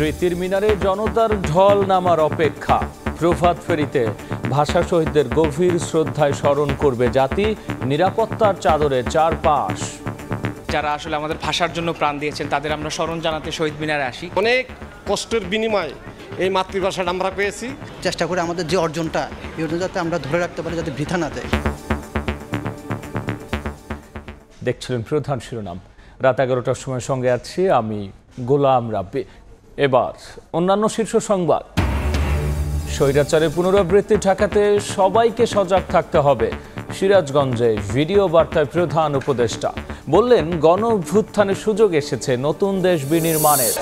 স্মৃতির মিনারে জনতার ঢল নামার অপেক্ষা। প্রভাত ফেরিতে ভাষা শহীদদের গভীর শ্রদ্ধায় স্মরণ করবে জাতি। নিরাপত্তার চাদরে চারপাশ। যারা আসলে আমাদের ভাষার জন্য প্রাণ দিয়েছেন তাদের আমরা স্মরণ জানাতে শহীদ মিনারে আসি। অনেক কষ্টের বিনিময়ে এই মাতৃভাষাটা আমরা পেয়েছি। চেষ্টা করে আমাদের যে অর্জনটা, এই অর্জন যাতে আমরা ধরে রাখতে পারি, যাতে বৃথা না যায়। দেখছিলেন প্রধান শিরোনাম। রাত 11টার সময় সঙ্গে আছি আমি গোলাম রাব্বি। এবার অন্যান্য শীর্ষ সংবাদ। স্বৈরাচারের পুনরাবৃত্তি ঠেকাতে সবাইকে সজাগ থাকতে হবে। সিরাজগঞ্জে ভিডিও বার্তায় প্রধান উপদেষ্টা বললেন, গণ অভ্যুত্থানের সুযোগ এসেছে নতুন দেশ বিনির্মাণের।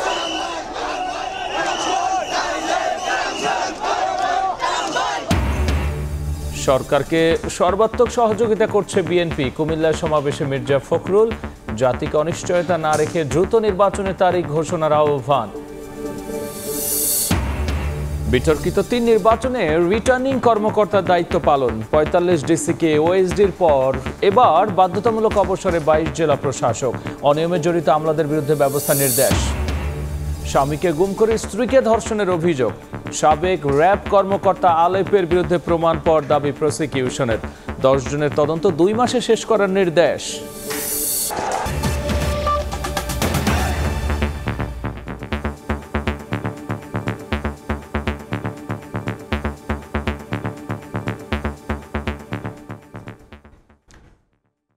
সরকারকে সর্বাত্মক সহযোগিতা করছে বিএনপি। কুমিল্লার সমাবেশে মির্জা ফখরুল জাতিকে অনিশ্চয়তা না রেখে দ্রুত নির্বাচনের তারিখ ঘোষণার আহ্বান। বিতর্কিত 3 নির্বাচনে রিটার্নিং কর্মকর্তার দায়িত্ব পালন। 45 ডিসিকে ওএসডির পর এবার বাধ্যতামূলক অবসরে 22 জেলা প্রশাসক। অনিয়মে জড়িত আমলাদের বিরুদ্ধে ব্যবস্থা নির্দেশ। স্বামীকে গুম করে স্ত্রীকে ধর্ষণের অভিযোগ। সাবেক র্যাব কর্মকর্তা আলেপের বিরুদ্ধে প্রমাণপর দাবি প্রসিকিউশনের। 10 জনের তদন্ত 2 মাসে শেষ করার নির্দেশ।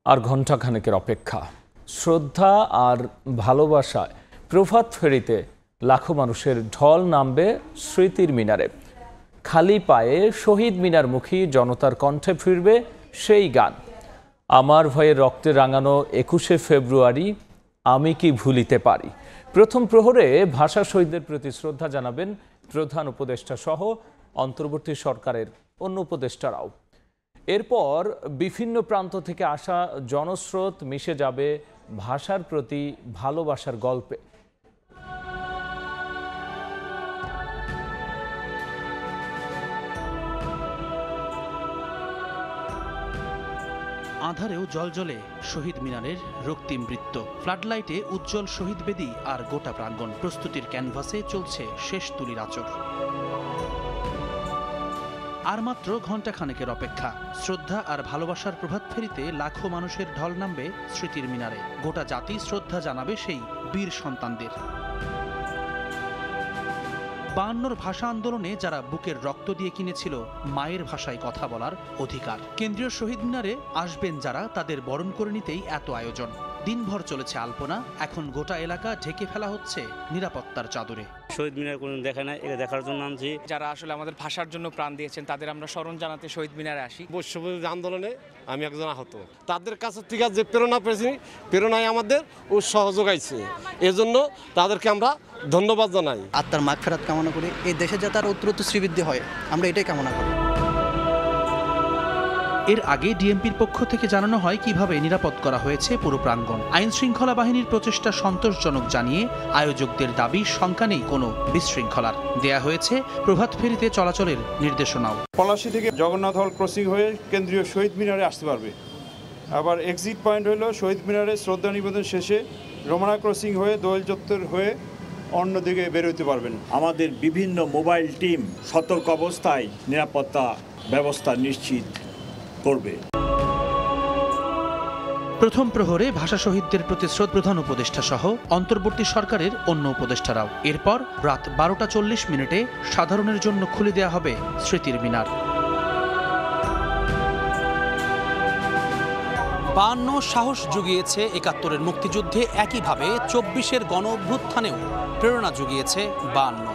আর ঘণ্টাখানেকের অপেক্ষা। শ্রদ্ধা আর ভালোবাসায় প্রভাত ফেরিতে লাখো মানুষের ঢল নামবে স্মৃতির মিনারে। খালি পায়ে শহীদ মিনারমুখী জনতার কণ্ঠে ফিরবে সেই গান। আমার ভয়ে রক্তে রাঙানো 21শে ফেব্রুয়ারি আমি কি ভুলিতে পারি। প্রথম প্রহরে ভাষা শহীদদের প্রতি শ্রদ্ধা জানাবেন প্রধান উপদেষ্টা সহ অন্তর্বর্তী সরকারের অন্য উপদেষ্টারাও। এরপর বিভিন্ন প্রান্ত থেকে আসা জনস্রোত মিশে যাবে ভাষার প্রতি ভালোবাসার গল্পে। আঁধারেও জলজলে শহীদ মিনারের রক্তিম বৃত্ত। ফ্লাডলাইটে উজ্জ্বল শহীদ বেদি আর গোটা প্রাঙ্গণ। প্রস্তুতির ক্যানভাসে চলছে শেষ তুলির আঁচড়। আর মাত্র ঘণ্টাখানেকের অপেক্ষা। শ্রদ্ধা আর ভালোবাসার প্রভাত ফেরিতে লাখো মানুষের ঢল নামবে স্মৃতির মিনারে। গোটা জাতি শ্রদ্ধা জানাবে সেই বীর সন্তানদের। 52 ভাষা আন্দোলনে যারা বুকের রক্ত দিয়ে কিনেছিল মায়ের ভাষায় কথা বলার অধিকার। কেন্দ্রীয় শহীদ মিনারে আসবেন যারা, তাদের বরণ করে নিতেই এত আয়োজন। দিনভর চলেছে আলপনা। এখন গোটা এলাকা ঢেকে ফেলা হচ্ছে নিরাপত্তার চাদরে। শহীদ মিনার কোনো দেখা নাই, এটা দেখার জন্য আনছি। যারা আসলে আমাদের ভাষার জন্য প্রাণ দিয়েছেন তাদের আমরা স্মরণ জানাতে শহীদ মিনারে আসি। বৈষম্যবিরোধী আন্দোলনে আমি একজন আহত। তাদের কাছে থেকে যে প্রেরণা পেয়েছি, প্রেরণায় আমাদের উৎসাহ যোগাইছে। এজন্য তাদেরকে আমরা ধন্যবাদ জানাই। আত্মার মাগফিরাত কামনা করি। এই দেশে যাতে আর উত্তরোত্তর শ্রীবৃদ্ধি হয়, আমরা এটাই কামনা করি। এর আগে ডিএমপির পক্ষ থেকে জানানো হয় কিভাবে নিরাপদ করা হয়েছে পুরো প্রাঙ্গণ। আইন শৃঙ্খলা বাহিনীর প্রচেষ্টা সন্তোষজনক জানিয়ে আয়োজকদের দাবি শঙ্কা নেই কোনো বিশৃঙ্খলার। দেয়া হয়েছে প্রভাত ফেরিতে চলাচলের নির্দেশনাও। পলাশী থেকে জগন্নাথ হল ক্রসিং হয়ে কেন্দ্রীয় শহীদ মিনারে আসতে পারবে। আবার এক্সিট পয়েন্ট হলো শহীদ মিনারে শ্রদ্ধা নিবেদন শেষে রমনা ক্রসিং হয়ে দোয়েল চত্বর হয়ে অন্যদিকে বের হতে পারবেন। আমাদের বিভিন্ন মোবাইল টিম সতর্ক অবস্থায় নিরাপত্তা ব্যবস্থা নিশ্চিত করবে। প্রথম প্রহরে ভাষা শহীদদের প্রতি শ্রদ্ধা প্রধান উপদেষ্টা সহ অন্তর্বর্তী সরকারের অন্য উপদেষ্টারাও। এরপর রাত 12টা 40 সাধারণের জন্য খুলে দেয়া হবে স্মৃতির মিনার। 52 সাহস জুগিয়েছে 71-এর মুক্তিযুদ্ধে, একইভাবে 24-এর গণ অভ্যুত্থানেও প্রেরণা জুগিয়েছে 52।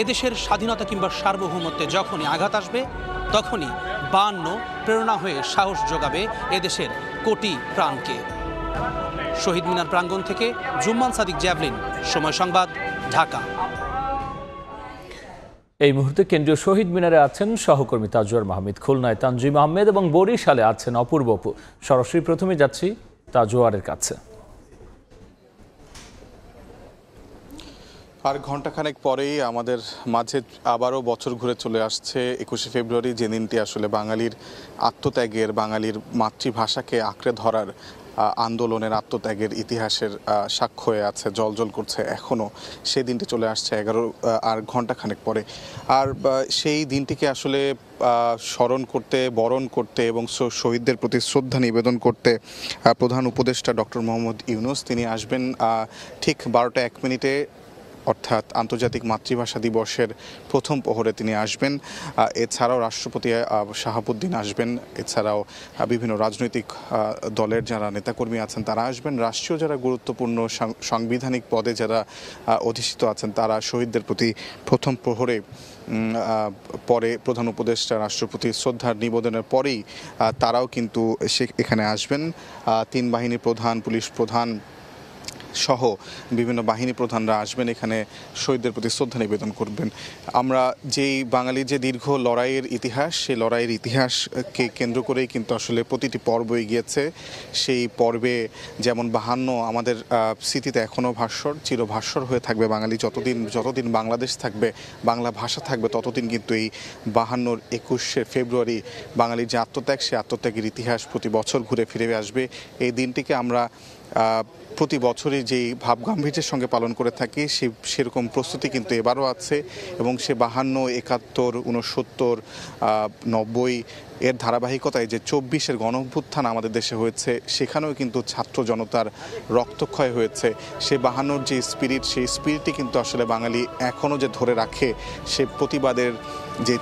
এদেশের স্বাধীনতা কিংবা সার্বভৌমত্বে যখনই আঘাত আসবে তখনই 52 প্রেরণা হয়ে সাহস যোগাবে এদেশের কোটি প্রাণকে। শহীদ মিনার প্রাঙ্গণ থেকে জুম্মান সাদিক, জ্যাভলিন, সময় সংবাদ, ঢাকা। এই মুহূর্তে কেন্দ্রীয় শহীদ মিনারে আছেন সহকর্মী তাজওয়ার মাহমুদ, খুলনায় তানজিম আহমেদ এবং বরিশালে আছেন অপূর্ব অপু। সরাসরি প্রথমে যাচ্ছি তাজওয়ারের কাছে। আর ঘণ্টাখানেক পরেই আমাদের মাঝে আবারও বছর ঘুরে চলে আসছে 21শে ফেব্রুয়ারি, যে দিনটি আসলে বাঙালির আত্মত্যাগের, বাঙালির মাতৃভাষাকে আঁকড়ে ধরার আন্দোলনের, আত্মত্যাগের ইতিহাসের সাক্ষ্য হয়ে আছে, জলজল করছে এখনও। সেই দিনটি চলে আসছে 11 আর ঘণ্টাখানেক পরে। আর সেই দিনটিকে আসলে স্মরণ করতে, বরণ করতে এবং শহীদদের প্রতি শ্রদ্ধা নিবেদন করতে প্রধান উপদেষ্টা ডক্টর মোহাম্মদ ইউনূস তিনি আসবেন ঠিক 12টা 1 মিনিটে, অর্থাৎ আন্তর্জাতিক মাতৃভাষা দিবসের প্রথম প্রহরে তিনি আসবেন। এছাড়াও রাষ্ট্রপতি শাহাবুদ্দিন আসবেন, এছাড়াও বিভিন্ন রাজনৈতিক দলের যারা নেতাকর্মী আছেন তারা আসবেন, রাষ্ট্রীয় যারা গুরুত্বপূর্ণ সাংবিধানিক পদে যারা অধিষ্ঠিত আছেন তারা শহীদদের প্রতি প্রথম প্রহরে পরে প্রধান উপদেষ্টা রাষ্ট্রপতি শ্রদ্ধা নিবেদনের পরেই তারাও কিন্তু এখানে আসবেন। 3 বাহিনী প্রধান, পুলিশ প্রধান সহ বিভিন্ন বাহিনী প্রধানরা আসবেন, এখানে শহীদদের প্রতি শ্রদ্ধা নিবেদন করবেন। আমরা যেই বাঙালির যে দীর্ঘ লড়াইয়ের ইতিহাস, সেই লড়াইয়ের ইতিহাসকে কেন্দ্র করেই কিন্তু আসলে প্রতিটি পর্ব এগিয়েছে। সেই পর্বে যেমন 52 আমাদের স্মৃতিতে এখনও ভাস্বর, চিরভাস্বর হয়ে থাকবে। বাঙালি যতদিন বাংলাদেশ থাকবে, বাংলা ভাষা থাকবে, ততদিন কিন্তু এই 52 21শে ফেব্রুয়ারি বাঙালির যে আত্মত্যাগ, সেই আত্মত্যাগের ইতিহাস প্রতি বছর ঘুরে ফিরে আসবে। এই দিনটিকে আমরা প্রতি বছরই যেই ভাব গাম্ভীর্যের সঙ্গে পালন করে থাকি, সেরকম প্রস্তুতি কিন্তু এবারও আছে। এবং সে 52, 71, 69, 90 এর ধারাবাহিকতায় যে 24-এর গণঅভ্যুত্থান আমাদের দেশে হয়েছে, সেখানেও কিন্তু ছাত্র জনতার রক্তক্ষয় হয়েছে। সে 52-র যে স্পিরিট, সেই স্পিরিটই কিন্তু আসলে বাঙালি এখনও যে ধরে রাখে, সে প্রতিবাদের যে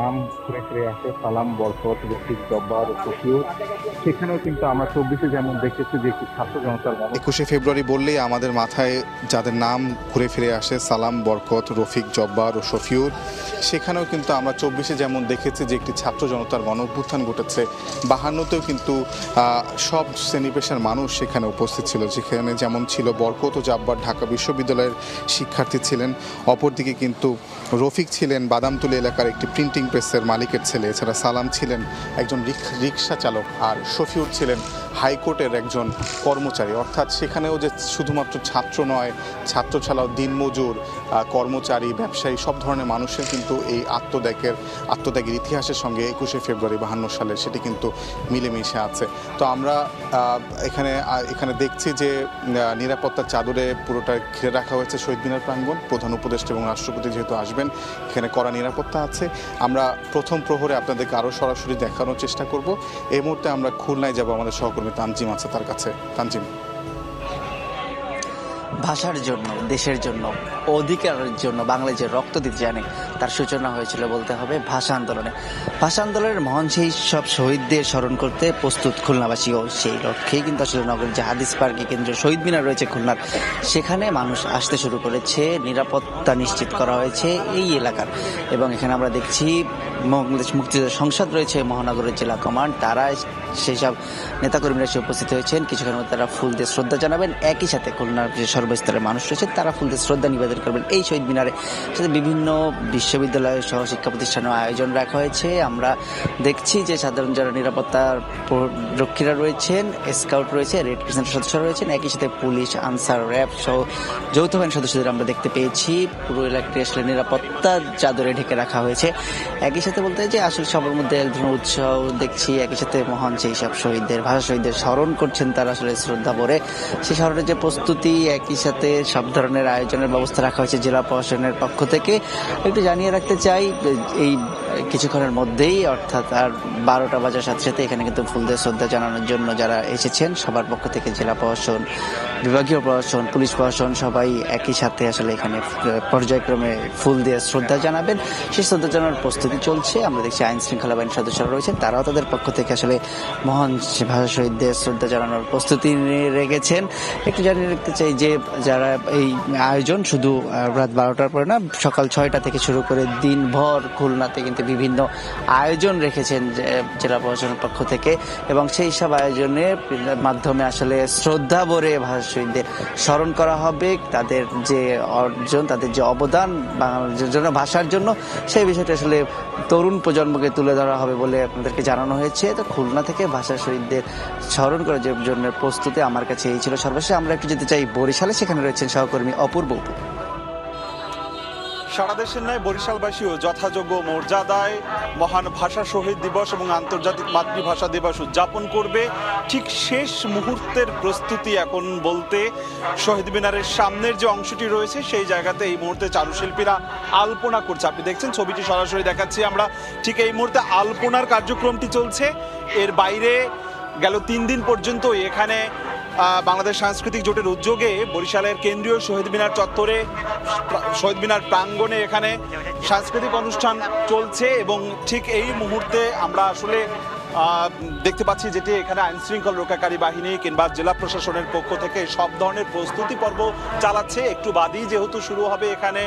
নাম ঘুরে ফিরে আসে, সালাম, বরকত, রফিক, জব্বার ও শফিউর। সেখানেও কিন্তু আমরা 24-এ যেমন দেখেছি যে ছাত্র জনতার 21শে ফেব্রুয়ারি বললেই আমাদের মাথায় যাদের নাম ঘুরে ফিরে আসে, সালাম, বরকত, রফিক, জব্বার ও শফিউর, সেখানেও কিন্তু আমরা 24-এ যেমন দেখেছি যে একটি ছাত্র জনতার গণঅভ্যুত্থান ঘটেছে, 52-তেও কিন্তু সব শ্রেণী পেশার মানুষ সেখানে উপস্থিত ছিল। যেখানে যেমন ছিল বরকত ও জব্বার ঢাকা বিশ্ববিদ্যালয়ের শিক্ষার্থী ছিলেন, অপরদিকে কিন্তু রফিক ছিলেন বাদামতুলি এলাকার একটি প্রিন্টিং প্রেসের মালিকের ছেলে, এছাড়া সালাম ছিলেন একজন রিক্সা চালক, আর শফিউর ছিলেন হাইকোর্টের একজন কর্মচারী। অর্থাৎ সেখানেও যে শুধুমাত্র ছাত্র নয়, ছাত্র ছাড়াও দিনমজুর, কর্মচারী, ব্যবসায়ী, সব ধরনের মানুষের কিন্তু এই আত্মত্যাগের ইতিহাসের সঙ্গে 21শে ফেব্রুয়ারি 52 সালের সেটি কিন্তু মিলেমিশে আছে। তো আমরা এখানে দেখছি যে নিরাপত্তার চাদরে পুরোটা ঘিরে রাখা হয়েছে শহীদ মিনার প্রাঙ্গণ। প্রধান উপদেষ্টা এবং রাষ্ট্রপতি যেহেতু আসবেন, এখানে কড়া নিরাপত্তা আছে। আমরা প্রথম প্রহরে আপনাদেরকে আরও সরাসরি দেখানোর চেষ্টা করব। এই মুহূর্তে আমরা খুলনায় যাব, আমাদের সহকর্মী তানজিম আছে তার কাছে। তানজিম, ভাষার জন্য, দেশের জন্য, অধিকারের জন্য বাংলা যে রক্ত দিতে জানে, তার সূচনা হয়েছিল বলতে হবে ভাষা আন্দোলনে। ভাষা আন্দোলনের মহান সেই সব শহীদদের স্মরণ করতে প্রস্তুত খুলনাবাসীও। সেই লক্ষ্যেই কিন্তু আসলে নগরীর যে হাদিস পার্কে কেন্দ্রীয় শহীদ মিনার রয়েছে খুলনার, সেখানে মানুষ আসতে শুরু করেছে। নিরাপত্তা নিশ্চিত করা হয়েছে এই এলাকার। এবং এখানে আমরা দেখছি বাংলাদেশ মুক্তিযোদ্ধা সংসদ রয়েছে, মহানগরের জেলা কমান্ড, তারা সেই সব নেতাকর্মীরা এসে উপস্থিত হয়েছেন। কিছুক্ষণের মধ্যে তারা ফুল দিয়ে শ্রদ্ধা জানাবেন। একই সাথে খুলনার যে সর্বস্তরের মানুষ রয়েছে তারা ফুল দিয়ে শ্রদ্ধা নিবেদন করবেন এই শহীদ মিনারে। সাথে বিভিন্ন বিশ্ববিদ্যালয় সহ শিক্ষা প্রতিষ্ঠানের আয়োজন রাখা হয়েছে। আমরা দেখছি যে সাধারণ যারা নিরাপত্তার রক্ষীরা রয়েছেন, স্কাউট রয়েছে, রেড ক্রিসেন্টের সদস্যরা রয়েছেন, একই সাথে পুলিশ, আনসার, র্যাব সহ যৌথ বাহিনীর সদস্যদের আমরা দেখতে পেয়েছি। পুরো এলাকাটি আসলে নিরাপত্তার চাদরে ঢেকে রাখা হয়েছে। একই সাথে বলতে যে আসলে সবার মধ্যে এক ধরনের উৎসাহ দেখছি। একই সাথে মহান সেই সব শহীদদের, ভাষা শহীদদের স্মরণ করছেন তারা আসলে শ্রদ্ধা ভরে। সেই স্মরণের যে প্রস্তুতি, একই সাথে সব ধরনের আয়োজনের ব্যবস্থা রাখা হয়েছে জেলা প্রশাসনের পক্ষ থেকে। একটু জানিয়ে রাখতে চাই, এই কিছুক্ষণের মধ্যেই অর্থাৎ আর 12টা বাজার সাথে সাথে এখানে কিন্তু ফুল দিয়ে শ্রদ্ধা জানানোর জন্য যারা এসেছেন সবার পক্ষ থেকে জেলা প্রশাসন, বিভাগীয় প্রশাসন, পুলিশ প্রশাসন সবাই একই সাথে আসলে এখানে পর্যায়ক্রমে ফুল দিয়ে শ্রদ্ধা জানাবেন। সেই শ্রদ্ধা জানানোর প্রস্তুতি চলছে। আমরা দেখছি আইন শৃঙ্খলা বাহিনীর সদস্যরা রয়েছেন, তারাও তাদের পক্ষ থেকে আসলে মহান ভাষা শহীদদের শ্রদ্ধা জানানোর প্রস্তুতি রেখেছেন। একটু জানিয়ে রাখতে চাই যে যারা এই আয়োজন শুধু রাত 12টার পরে না, সকাল 6টা থেকে শুরু করে দিনভর খুলনাতে কিন্তু মাঠে বিভিন্ন আয়োজন রেখেছেন জেলা প্রশাসনের পক্ষ থেকে, এবং সেই সব আয়োজনের মাধ্যমে আসলে শ্রদ্ধা ভরে ভাষা শহীদদের স্মরণ করা হবে। তাদের যে অর্জন, তাদের যে অবদান বাংলাদেশের জন্য, ভাষার জন্য, সেই বিষয়টা আসলে তরুণ প্রজন্মকে তুলে ধরা হবে বলে আপনাদেরকে জানানো হয়েছে। তো খুলনা থেকে ভাষা শহীদদের স্মরণ করার জন্য প্রস্তুতি আমার কাছে এই ছিল। সর্বশেষে আমরা একটু যেতে চাই বরিশালে, সেখানে রয়েছেন সহকর্মী অপূর্ব। সারা দেশের ন্যায় বরিশালবাসীও যথাযোগ্য মর্যাদায় মহান ভাষা শহীদ দিবস এবং আন্তর্জাতিক মাতৃভাষা দিবস উদযাপন করবে। ঠিক শেষ মুহূর্তের প্রস্তুতি এখন বলতে শহীদ মিনারের সামনের যে অংশটি রয়েছে সেই জায়গাতে এই মুহূর্তে চারুশিল্পীরা আলপনা করছে। আপনি দেখছেন, ছবিটি সরাসরি দেখাচ্ছি আমরা। ঠিক এই মুহূর্তে আলপনার কার্যক্রমটি চলছে। এর বাইরে গেল 3 দিন পর্যন্ত এখানে বাংলাদেশ সাংস্কৃতিক জোটের উদ্যোগে বরিশালের কেন্দ্রীয় শহীদ মিনার চত্বরে, শহীদ মিনার প্রাঙ্গণে এখানে সাংস্কৃতিক অনুষ্ঠান চলছে। এবং ঠিক এই মুহূর্তে আমরা আসলে দেখতে পাচ্ছি যেটি এখানে আইন শৃঙ্খলা রক্ষাকারী বাহিনী কিংবা জেলা প্রশাসনের পক্ষ থেকে সব ধরনের প্রস্তুতি পর্ব চালাচ্ছে। একটু বাদই যেহেতু শুরু হবে এখানে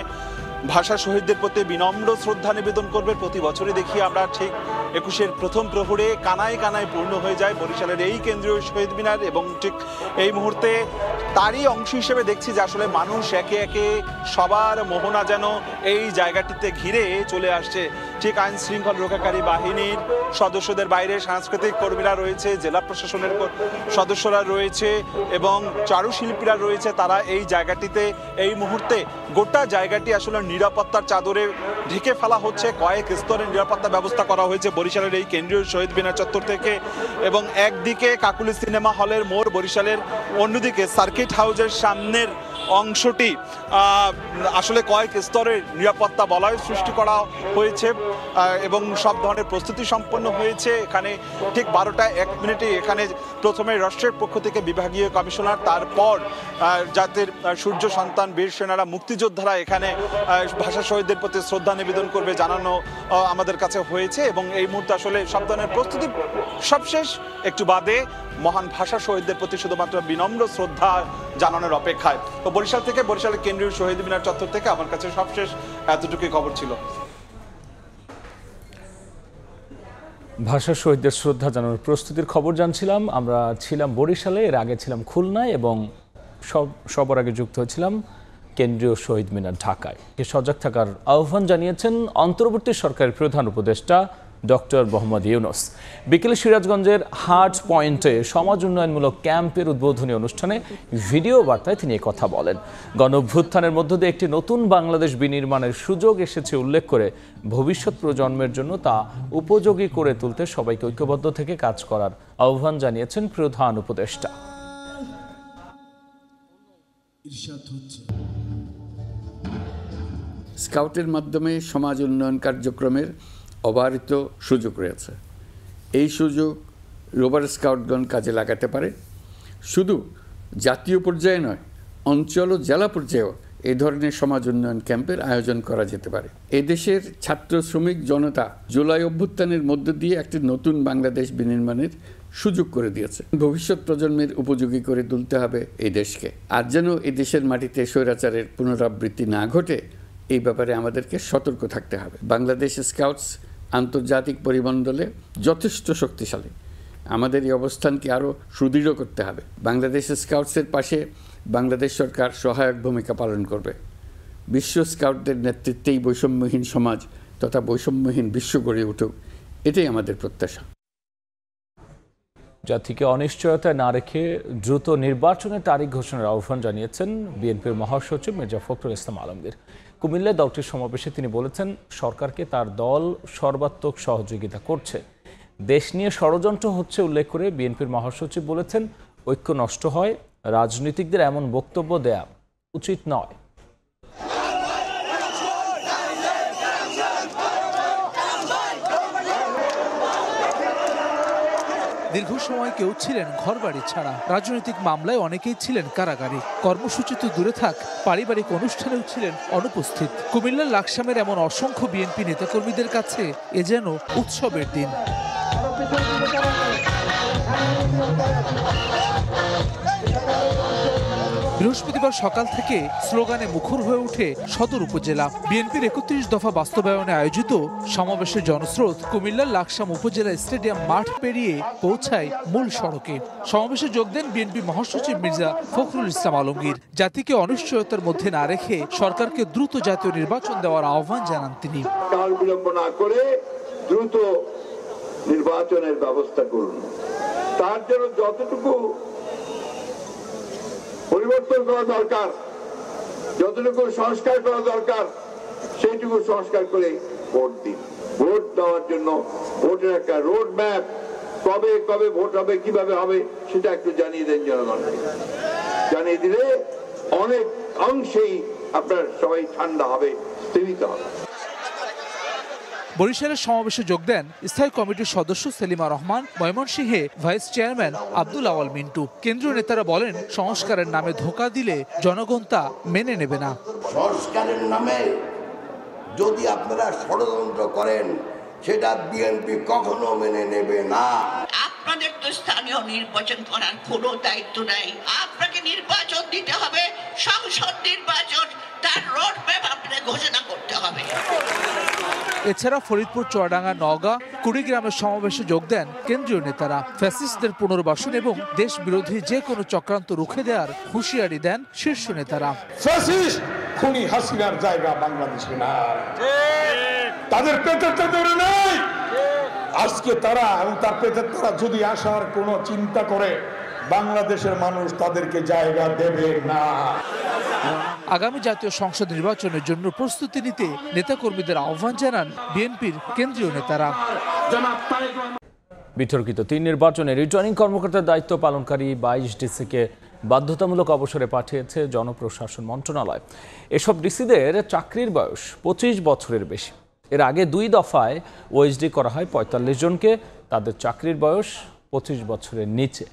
ভাষা শহীদদের প্রতি বিনম্র শ্রদ্ধা নিবেদন করবে। প্রতি বছরই দেখি আমরা ঠিক 21-এর প্রথম প্রহরে কানায় কানায় পূর্ণ হয়ে যায় বরিশালের এই কেন্দ্রীয় শহীদ মিনার। এবং ঠিক এই মুহূর্তে তারই অংশ হিসেবে দেখছি যে আসলে মানুষ একে একে সবার মোহনা যেন এই জায়গাটিতে ঘিরে চলে আসছে। ঠিক আইন শৃঙ্খলা রক্ষাকারী বাহিনীর সদস্যদের বাইরে সাংস্কৃতিক কর্মীরা রয়েছে, জেলা প্রশাসনের সদস্যরা রয়েছে এবং চারুশিল্পীরা রয়েছে। তারা এই জায়গাটিতে এই মুহূর্তে গোটা জায়গাটি আসলে নিরাপত্তার চাদরে ঢেকে ফেলা হচ্ছে। কয়েক স্তরের নিরাপত্তা ব্যবস্থা করা হয়েছে বরিশালের এই কেন্দ্রীয় শহীদ মিনার চত্বর থেকে। এবং একদিকে কাকুলি সিনেমা হলের মোড় বরিশালের, অন্যদিকে সার্কিট হাউসের সামনের অংশটি আসলে কয়েক স্তরের নিরাপত্তা বলয় সৃষ্টি করা হয়েছে এবং সব ধরনের প্রস্তুতি সম্পন্ন হয়েছে। এখানে ঠিক 12টা 1 মিনিটে এখানে প্রথমে রাষ্ট্রের পক্ষ থেকে বিভাগীয় কমিশনার, তারপর জাতির সূর্য সন্তান বীর সেনারা, মুক্তিযোদ্ধারা এখানে ভাষা শহীদদের প্রতি শ্রদ্ধা নিবেদন করবে জানানো আমাদের কাছে হয়েছে। এবং এই মুহূর্তে আসলে সব ধরনের প্রস্তুতি সবশেষ, একটু বাদে মহান ভাষা শহীদদের প্রতি শুধুমাত্র বিনম্র শ্রদ্ধা জানানোর অপেক্ষায়। তো বরিশাল থেকে, বরিশালের কেন্দ্রীয় শহীদ মিনার চত্বর থেকে আমার কাছে সবশেষ এতটুকুই খবর ছিল। ভাষা শহীদদের শ্রদ্ধা জানানোর প্রস্তুতির খবর জানছিলাম। আমরা ছিলাম বরিশালে, এর আগে ছিলাম খুলনায় এবং সবার আগে যুক্ত হয়েছিলাম কেন্দ্রীয় শহীদ মিনার ঢাকায়। সজাগ থাকার আহ্বান জানিয়েছেন অন্তর্বর্তী সরকারের প্রধান উপদেষ্টা ডক্টর মোহাম্মদ ইউনূস। বিকেলে সিরাজগঞ্জের হার্ট পয়েন্টে সমাজ উন্নয়নমূলক ক্যাম্পের উদ্বোধনী অনুষ্ঠানে ভিডিও বার্তায় তিনি কথা বলেন। গণঅভ্যুত্থানের মধ্য দিয়ে একটি নতুন বাংলাদেশ বিনির্মাণের সুযোগ এসেছে উল্লেখ করে ভবিষ্যৎ প্রজন্মের জন্য তা উপযোগী করে তুলতে সবাইকে ঐক্যবদ্ধ থেকে কাজ করার আহ্বান জানিয়েছেন প্রধান উপদেষ্টা। স্কাউটের মাধ্যমে সমাজ উন্নয়ন কার্যক্রমের অবারিত সুযোগ রয়েছে। এই সুযোগ রোভার স্কাউটগণ কাজে লাগাতে পারে। শুধু জাতীয় পর্যায়ে নয়, অঞ্চল ও জেলা পর্যায়েও এই ধরনের সমাজ উন্নয়ন ক্যাম্পের আয়োজন করা যেতে পারে। এদেশের ছাত্র শ্রমিক জনতা জুলাই অভ্যুত্থানের মধ্য দিয়ে একটি নতুন বাংলাদেশ বিনির্মাণের সুযোগ করে দিয়েছে। ভবিষ্যৎ প্রজন্মের উপযোগী করে তুলতে হবে এই দেশকে। আর যেন এই দেশের মাটিতে স্বৈরাচারের পুনরাবৃত্তি না ঘটে, এই ব্যাপারে আমাদেরকে সতর্ক থাকতে হবে। বাংলাদেশ স্কাউটস আন্তর্জাতিক পরিমণ্ডলে যথেষ্ট শক্তিশালী। আমাদের এই অবস্থানকে আরও সুদৃঢ় করতে হবে। বাংলাদেশ স্কাউটসের পাশে বাংলাদেশ সরকার সহায়ক ভূমিকা পালন করবে। বিশ্ব স্কাউটদের নেতৃত্বেই বৈষম্যহীন সমাজ তথা বৈষম্যহীন বিশ্ব গড়ে উঠুক, এটাই আমাদের প্রত্যাশা। জাতিকে অনিশ্চয়তায় না রেখে দ্রুত নির্বাচনের তারিখ ঘোষণার আহ্বান জানিয়েছেন বিএনপির মহাসচিব মির্জা ফখরুল ইসলাম আলমগীর। কুমিল্লায় দলটির সমাবেশে তিনি বলেছেন, সরকারকে তার দল সর্বাত্মক সহযোগিতা করছে। দেশ নিয়ে ষড়যন্ত্র হচ্ছে উল্লেখ করে বিএনপির মহাসচিব বলেছেন, ঐক্য নষ্ট হয়, রাজনীতিকদের এমন বক্তব্য দেয়া উচিত নয়। দীর্ঘ সময় কেউ ছিলেন ঘরবাড়ি ছাড়া, রাজনৈতিক মামলায় অনেকেই ছিলেন কারাগারে, কর্মসূচি তো দূরে থাক, পারিবারিক অনুষ্ঠানেও ছিলেন অনুপস্থিত। কুমিল্লার লাকসামের এমন অসংখ্য বিএনপি নেতাকর্মীদের কাছে এ যেন উৎসবের দিন। বৃহস্পতিবার সকাল থেকে স্লোগানে মুখর হয়ে ওঠে সদর উপজেলা। বিএনপির ৩১ দফা বাস্তবায়নে আয়োজিত সমাবেশের জনস্রোত কুমিল্লার লাকসাম উপজেলা স্টেডিয়াম মাঠ পেরিয়ে পৌঁছায় মূল সড়কে। সমাবেশে যোগ দেন বিএনপি মহাসচিব মির্জা ফখরুল ইসলাম আলমগীর। জাতিকে অনিশ্চয়তার মধ্যে না রেখে সরকারকে দ্রুত জাতীয় নির্বাচন দেওয়ার আহ্বান জানান তিনি। কাল বিলম্ব না করে দ্রুত নির্বাচনের ব্যবস্থা করুন। তার জন্য যতটুকু পরিবর্তন করা দরকার, যতটুকু সংস্কার করা দরকার, সেইটুকু সংস্কার করে ভোট দিন। ভোট দেওয়ার জন্য ভোটের একটা রোড ম্যাপ, কবে কবে ভোট হবে, কিভাবে হবে, সেটা একটু জানিয়ে দেন জনগণকে। জানিয়ে দিলে অনেক অংশেই আপনার সবাই ঠান্ডা হবে, স্থিমিত হবে। বরিশালের সমাবেশে যোগ দেন স্থায়ী কমিটির সদস্য সেলিমা রহমান, ময়মনসিংহে ভাইস চেয়ারম্যান আব্দুল আওয়াল মিন্টু। কেন্দ্রীয় নেতারা বলেন, সংস্কারের নামে ধোঁকা দিলে জনগণ তা মেনে নেবে না। সংস্কারের নামে যদি আপনারা ষড়যন্ত্র করেন, সেটা বিএনপি কখনো মেনে নেবে না। আপনাদের তো স্থানীয় নির্বাচন করার কোনো দায়িত্ব নাই। আপনাকে নির্বাচন দিতে হবে, সংসদ নির্বাচন, তার রোড ম্যাপ আপনাকে ঘোষণা করতে হবে। এছাড়া ফরিদপুর, চুয়াডাঙ্গা, নওগাঁ, কুড়িগ্রামের সমাবেশে যোগ দেন কেন্দ্রীয় নেতারা। ফ্যাসিস্টদের পুনর্বাসন এবং দেশ বিরোধী যে কোনো চক্রান্ত রুখে দেওয়ার হুঁশিয়ারি দেন শীর্ষ নেতারা। ফ্যাসিস্ট খুনি হাসিনার জায়গা বাংলাদেশে না, তাদের পেটের ধরে নাই। আজকে তারা এবং তার পেটের তারা যদি আসার কোনো চিন্তা করে, বাংলাদেশের মানুষ তাদেরকে জায়গা দেবে না। আগামী জাতীয় সংসদ নির্বাচনের জন্য প্রস্তুতি নিতে নেতাকর্মীদের আহ্বান জানান বিএনপির কেন্দ্রীয় নেতারা। বিতর্কিত ৩ নির্বাচনে রিটার্নিং কর্মকর্তার দায়িত্ব পালনকারী ২২ ডিসিকে বাধ্যতামূলক অবসরে পাঠিয়েছে জনপ্রশাসন মন্ত্রণালয়। এসব ডিসিদের চাকরির বয়স ২৫ বছরের বেশি। এর আগে ২ দফায় ওএসডি করা হয় ৪৫ জনকে, তাদের চাকরির বয়স ২৫ বছরের নিচে।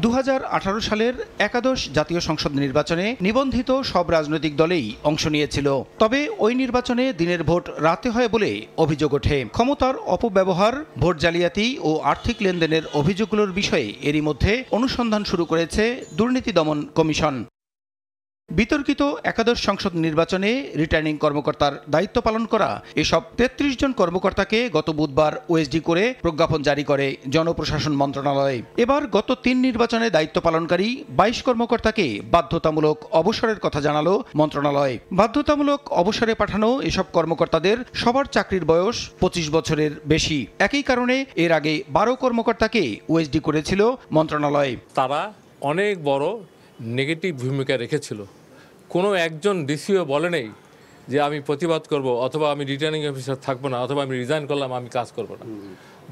২০১৮ সালের একাদশ জাতীয় সংসদ নির্বাচনে নিবন্ধিত সব রাজনৈতিক দলেই অংশ নিয়েছিল। তবে ওই নির্বাচনে দিনের ভোট রাতে হয় বলে অভিযোগ ওঠে। ক্ষমতার অপব্যবহার, ভোট জালিয়াতি ও আর্থিক লেনদেনের অভিযোগগুলোর বিষয়ে এরই মধ্যে অনুসন্ধান শুরু করেছে দুর্নীতি দমন কমিশন। বিতর্কিত একাদশ সংসদ নির্বাচনে রিটার্নিং কর্মকর্তার দায়িত্ব পালন করা এসব ৩৩ জন কর্মকর্তাকে গত বুধবার ওএসডি করে প্রজ্ঞাপন জারি করে জনপ্রশাসন মন্ত্রণালয়। এবার গত ৩ নির্বাচনে দায়িত্ব পালনকারী ২২ কর্মকর্তাকে বাধ্যতামূলক অবসরের কথা জানালো মন্ত্রণালয়। বাধ্যতামূলক অবসরে পাঠানো এসব কর্মকর্তাদের সবার চাকরির বয়স ২৫ বছরের বেশি। একই কারণে এর আগে ১২ কর্মকর্তাকে ওএসডি করেছিল মন্ত্রণালয়। তারা অনেক বড় নেগেটিভ ভূমিকা রেখেছিল। কোনো একজন ডিসিও বলে নেই যে আমি প্রতিবাদ করব, অথবা আমি রিটার্নিং অফিসার থাকবো না, অথবা আমি রিজাইন করলাম, আমি কাজ করব না।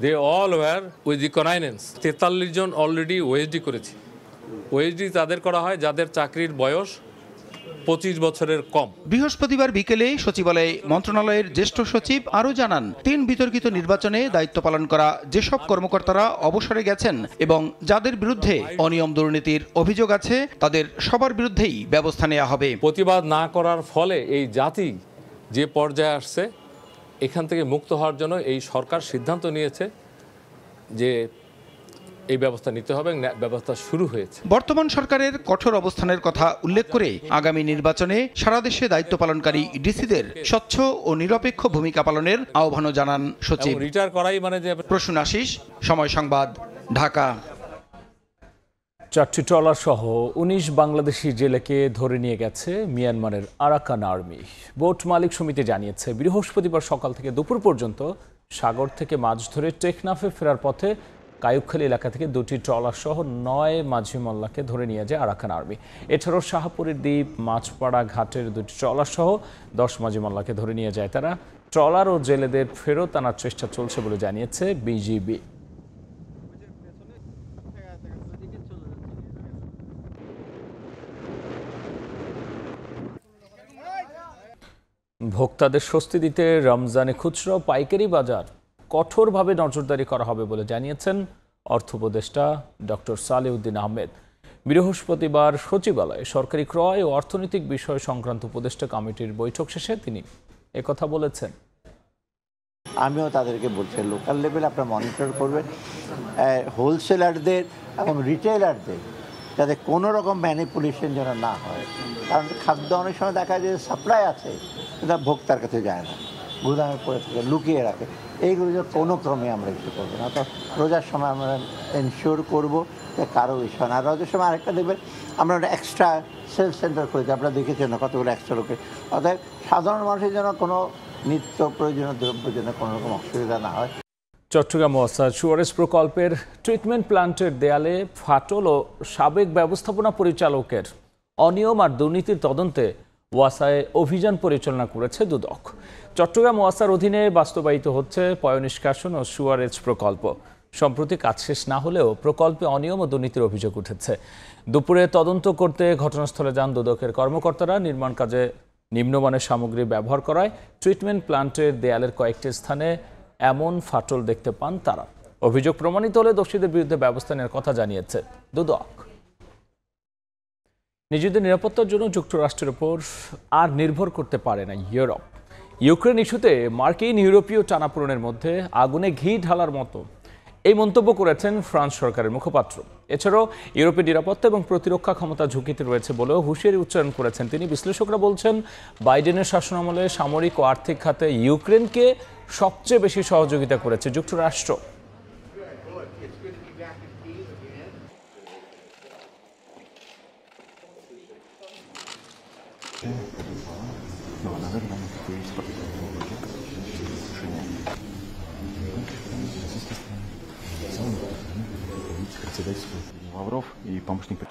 They all were with the connivance. ৪৩ জন অলরেডি ওএসডি করেছি। ওএসডি তাদের করা হয় যাদের চাকরির বয়স ২৫ বছরের কম। বৃহস্পতিবার বিকেলে সচিবালয়ে মন্ত্রণালয়ের জ্যেষ্ঠ সচিব আরও জানান, ৩ বিতর্কিত নির্বাচনে দায়িত্ব পালন করা যেসব কর্মকর্তারা অবসরে গেছেন এবং যাদের বিরুদ্ধে অনিয়ম দুর্নীতির অভিযোগ আছে, তাদের সবার বিরুদ্ধেই ব্যবস্থা নেওয়া হবে। প্রতিবাদ না করার ফলে এই জাতি যে পর্যায়ে আসছে, এখান থেকে মুক্ত হওয়ার জন্য এই সরকার সিদ্ধান্ত নিয়েছে যে এই ব্যবস্থা নিতে হবে। ব্যবস্থা শুরু হয়েছে। বর্তমান সরকারের কঠোর অবস্থানের কথা উল্লেখ করে আগামী নির্বাচনে সারা দেশে দায়িত্ব পালনকারী ডিসিদের স্বচ্ছ ও নিরপেক্ষ ভূমিকা পালনের আহ্বানও জানান সচিব। রিটায়ার করাই মানে যে। প্রসূন আশিস, সময় সংবাদ, ঢাকা। ৪টি ট্রলার সহ ১৯ বাংলাদেশি জেলেকে ধরে নিয়ে গেছে মিয়ানমারের আরাকান আর্মি। বোট মালিক সমিতি জানিয়েছে, বৃহস্পতিবার সকাল থেকে দুপুর পর্যন্ত সাগর থেকে মাছ ধরে টেকনাফে ফেরার পথে কায়ুখালী এলাকা থেকে 2টি ট্রলার সহ 9 মাঝি মোল্লাকে ধরে নিয়ে যায় আরাকান আর্মি। এছাড়াও শাহপুরের দ্বীপ, মাছপাড়া ঘাটের 2টি ট্রলার সহ 10 মাঝি মোল্লাকে ধরে নিয়ে যায় তারা। ট্রলার ও জেলেদের ফেরত আনার চেষ্টা চলছে বলে জানিয়েছে বিজিবি। ভোক্তাদের স্বস্তি দিতে রমজানে খুচরা ও পাইকারি বাজার কঠোরভাবে নজরদারি করা হবে বলে জানিয়েছেন অর্থ উপদেষ্টা ডক্টর সালেউদ্দিন আহমেদ। বৃহস্পতিবার সচিবালয়ে সরকারি ক্রয় ও অর্থনৈতিক বিষয় সংক্রান্ত উপদেষ্টা কমিটির বৈঠক শেষে তিনি একথা বলেছেন। আমিও তাদেরকে বলছি, লোকাল লেভেলে আপনারা মনিটর করবেন হোলসেলারদের এবং রিটেলারদের যাতে কোনো রকম ম্যানিপুলেশন যেন না হয়। কারণ খাদ্য অনেক সময় দেখা যায় সাপ্লাই আছে, সেটা ভোক্তার কাছে যায় না, গুদামের পরে থেকে লুকিয়ে রাখে। এইগুলো যে কোনো ক্রমে আমরা কিছু করবো না। তো রোজার সময় আমরা এনশিওর করবো যে কারো বিষয় না। আর রোজার সময় আরেকটা দেখবেন আমরা একটা এক্সট্রা সেল সেন্টার করেছি, আপনারা দেখেছেন না কতগুলো এক্সট্রা লোকে। অর্থাৎ সাধারণ মানুষের যেন কোনো নিত্য প্রয়োজনীয় দ্রব্য যেন কোনো রকম অসুবিধা না হয়। চট্টগ্রাম ওয়াসা সুয়ারেজ প্রকল্পের ট্রিটমেন্ট প্ল্যান্টের দেয়ালে ফাটল ও সাবেক ব্যবস্থাপনা পরিচালকের অনিয়ম আর দুর্নীতির তদন্তে ওয়াসায় অভিযান পরিচালনা করেছে দুদক। চট্টগ্রাম ওয়াসার অধীনে বাস্তবায়িত হচ্ছে পয়ঃনিষ্কাশন ও সুয়ারেজ প্রকল্প। সম্প্রতি কাজ শেষ না হলেও প্রকল্পে অনিয়ম ও দুর্নীতির অভিযোগ উঠেছে। দুপুরে তদন্ত করতে ঘটনাস্থলে যান দুদকের কর্মকর্তারা। নির্মাণ কাজে নিম্নমানের সামগ্রী ব্যবহার করায় ট্রিটমেন্ট প্ল্যান্টের দেয়ালের কয়েকটি স্থানে এমন ফাটল দেখতে পান তারা। অভিযোগ প্রমাণিত হলে দোষীদের বিরুদ্ধে ব্যবস্থা নেওয়ার কথা জানিয়েছে দুদক। নিজেদের নিরাপত্তার জন্য যুক্তরাষ্ট্রের উপর আর নির্ভর করতে পারে না ইউরোপ। ইউক্রেন ইস্যুতে মার্কিন ইউরোপীয় টানাপোড়েনের মধ্যে আগুনে ঘি ঢালার মতো এই মন্তব্য করেছেন ফ্রান্স সরকারের মুখপাত্র। এছাড়াও ইউরোপের নিরাপত্তা এবং প্রতিরক্ষা ক্ষমতা ঝুঁকিতে রয়েছে বলেও হুঁশিয়ারি উচ্চারণ করেছেন তিনি। বিশ্লেষকরা বলছেন, বাইডেনের শাসনামলে সামরিক ও আর্থিক খাতে ইউক্রেনকে সবচেয়ে বেশি সহযোগিতা করেছে যুক্তরাষ্ট্র। Лавров и помощник